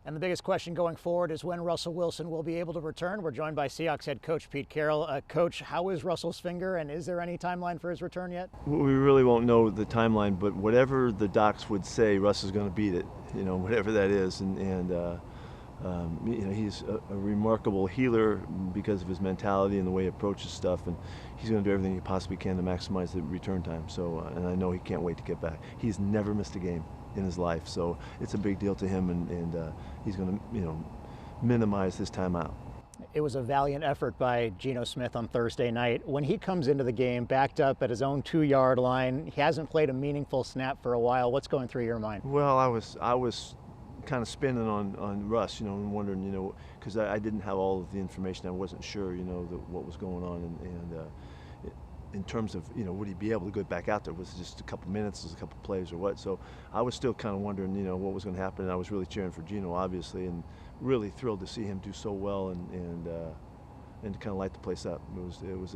And the biggest question going forward is when Russell Wilson will be able to return. We're joined by Seahawks head coach Pete Carroll. Coach, how is Russell's finger, and is there any timeline for his return yet? We really won't know the timeline, but whatever the docs would say, Russ is going to beat it. Whatever that is, he's a remarkable healer because of his mentality and the way he approaches stuff, and he's going to do everything he possibly can to maximize the return time. So, and I know he can't wait to get back. He's never missed a game in his life, so it's a big deal to him, and he's going to, minimize his time out. It was a valiant effort by Geno Smith on Thursday night. When he comes into the game backed up at his own 2-yard line, he hasn't played a meaningful snap for a while. What's going through your mind? Well, I was kind of spinning on Russ, and wondering, because I didn't have all of the information. I wasn't sure, what was going on, and in terms of, would he be able to go back out there? Was it just a couple minutes, was it a couple plays or what? So I was still kind of wondering, what was going to happen. And I was really cheering for Geno, obviously, and really thrilled to see him do so well and to kind of light the place up. It was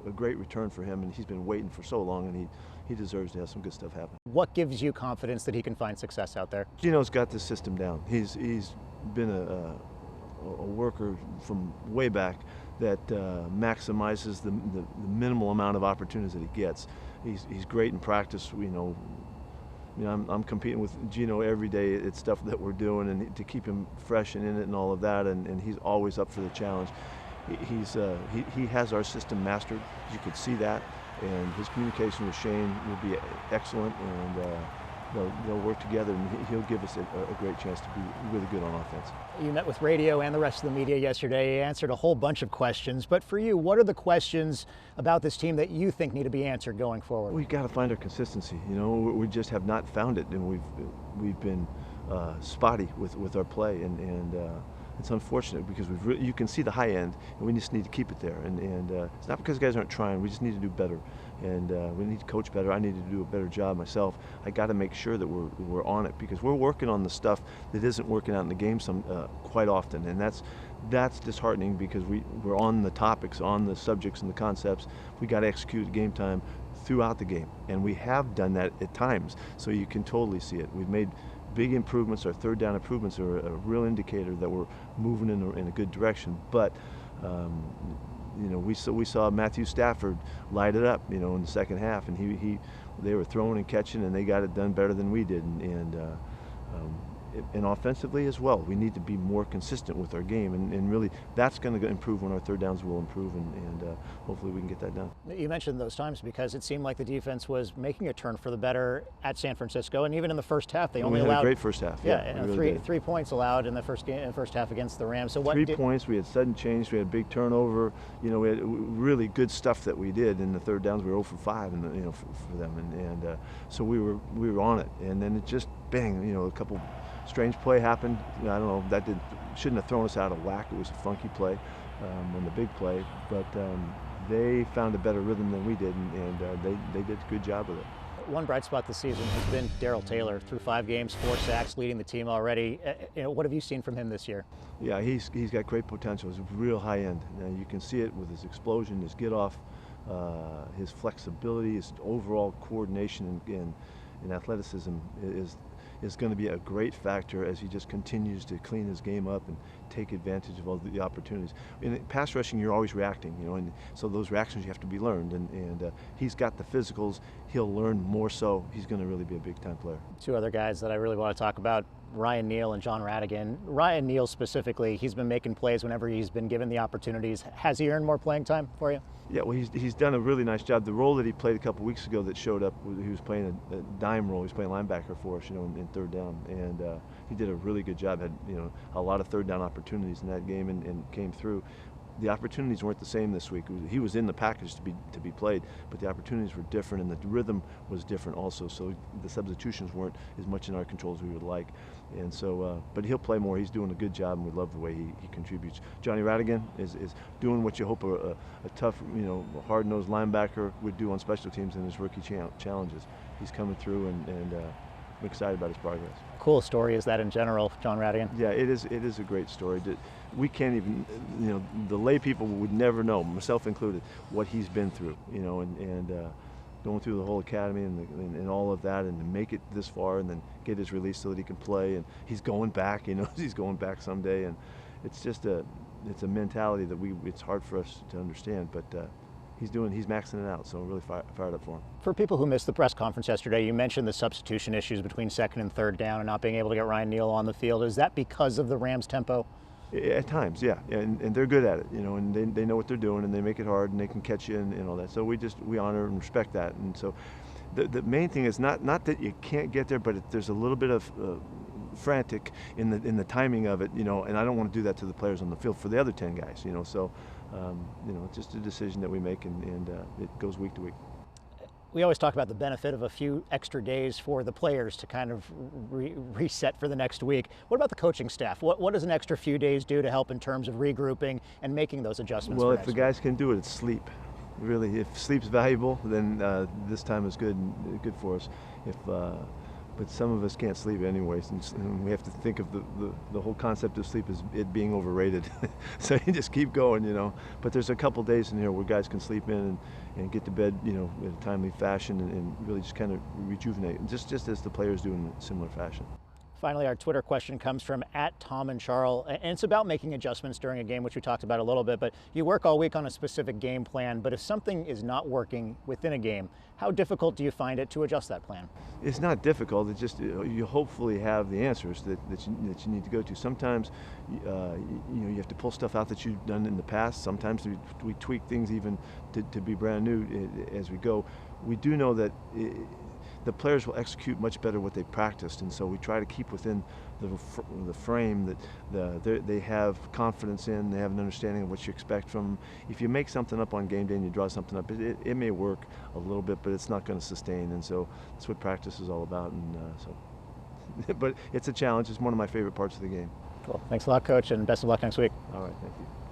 a great return for him, and he's been waiting for so long, and he deserves to have some good stuff happen. What gives you confidence that he can find success out there? Geno's got this system down. He's been a worker from way back that maximizes the minimal amount of opportunities that he gets. He's great in practice. I'm competing with Geno every day. It's stuff that we're doing, and to keep him fresh and in it and all of that, and he's always up for the challenge. He has our system mastered. You could see that, and his communication with Shane will be excellent, and they'll work together, and he'll give us a great chance to be really good on offense. You met with radio and the rest of the media yesterday. You answered a whole bunch of questions, but for you, what are the questions about this team that you think need to be answered going forward? We've got to find our consistency. We just have not found it, and we've been spotty with our play, and it's unfortunate because you can see the high end, and we just need to keep it there. And it's not because guys aren't trying. We just need to do better, and we need to coach better. I need to do a better job myself. I got to make sure that we're on it, because we're working on the stuff that isn't working out in the game quite often, and that's disheartening, because we're on the topics, on the subjects and the concepts. We got to execute at game time throughout the game, and we have done that at times. So you can totally see it. We've made big improvements. Our third down improvements are a real indicator that we're moving in a good direction. But we saw Matthew Stafford light it up, in the second half, and they were throwing and catching, and they got it done better than we did. And offensively as well, we need to be more consistent with our game, and really that's going to improve when our third downs will improve, and hopefully we can get that done. You mentioned those times because it seemed like the defense was making a turn for the better at San Francisco, and even in the first half they only allowed a great first half. Three points allowed in the first half against the Rams. So what? 3 points. We had sudden change. We had a big turnover. We had really good stuff that we did in the third downs. We were 0 for 5, and for them, and so we were on it, and then it just bang. A couple strange play happened. I don't know, that shouldn't have thrown us out of whack. It was a funky play on the big play, but they found a better rhythm than we did, and they did a good job with it. One bright spot this season has been Darrell Taylor. Through 5 games, 4 sacks, leading the team already. What have you seen from him this year? Yeah, he's got great potential. He's real high end. You can see it with his explosion, his get off, his flexibility, his overall coordination and athleticism is going to be a great factor as he just continues to clean his game up and take advantage of all the opportunities. In pass rushing, you're always reacting, and so those reactions you have to be learned, and he's got the physicals. He'll learn more, so he's going to really be a big-time player. 2 other guys that I really want to talk about, Ryan Neal and John Radigan. Ryan Neal specifically, he's been making plays whenever he's been given the opportunities. Has he earned more playing time for you? Yeah, well, he's done a really nice job. The role that he played a couple weeks ago that showed up, he was playing a dime role. He was playing linebacker for us, in third down, and he did a really good job. Had a lot of third down opportunities in that game, and came through. The opportunities weren't the same this week. He was in the package to be played, but the opportunities were different, and the rhythm was different also. So the substitutions weren't as much in our control as we would like, and so. But he'll play more. He's doing a good job, and we love the way he contributes. Johnny Radigan is doing what you hope a tough, hard-nosed linebacker would do on special teams in his rookie challenges. He's coming through, and I'm excited about his progress. Cool story is that in general, John Radigan? Yeah, it is a great story. We can't even, the lay people would never know, myself included, what he's been through, and going through the whole academy and all of that, and to make it this far, and then get his release so that he can play. And he's going back. He knows he's going back someday, and it's just it's a mentality that it's hard for us to understand, but he's maxing it out, so I'm really fired up for him. For people who missed the press conference yesterday, you mentioned the substitution issues between second and third down and not being able to get Ryan Neal on the field. Is that because of the Rams' tempo? At times, yeah, and they're good at it, and they know what they're doing, and they make it hard, and they can catch you and all that. So we honor and respect that. And so the main thing is not that you can't get there, but there's a little bit of frantic in the timing of it, and I don't want to do that to the players on the field for the other 10 guys, So it's just a decision that we make, and it goes week to week. We always talk about the benefit of a few extra days for the players to kind of reset for the next week. What about the coaching staff? What does an extra few days do to help in terms of regrouping and making those adjustments? Well, if the guys can do it, it's sleep. Really, if sleep's valuable, then this time is good for us. But some of us can't sleep anyways, and we have to think of the whole concept of sleep as it being overrated. So you just keep going, But there's a couple days in here where guys can sleep in and get to bed, in a timely fashion, and really just kind of rejuvenate, just as the players do in a similar fashion. Finally, our Twitter question comes from @TomandCharles, and it's about making adjustments during a game, which we talked about a little bit, but you work all week on a specific game plan, but if something is not working within a game, how difficult do you find it to adjust that plan? It's not difficult. It's just you hopefully have the answers that you need to go to. Sometimes you have to pull stuff out that you've done in the past. Sometimes we tweak things even to be brand new as we go. We do know that the players will execute much better what they practiced, and so we try to keep within the frame that they have confidence in. They have an understanding of what you expect from them. If you make something up on game day and you draw something up, it may work a little bit, but it's not going to sustain, and so that's what practice is all about. And but it's a challenge. It's one of my favorite parts of the game. Cool. Thanks a lot, Coach, and best of luck next week. All right, thank you.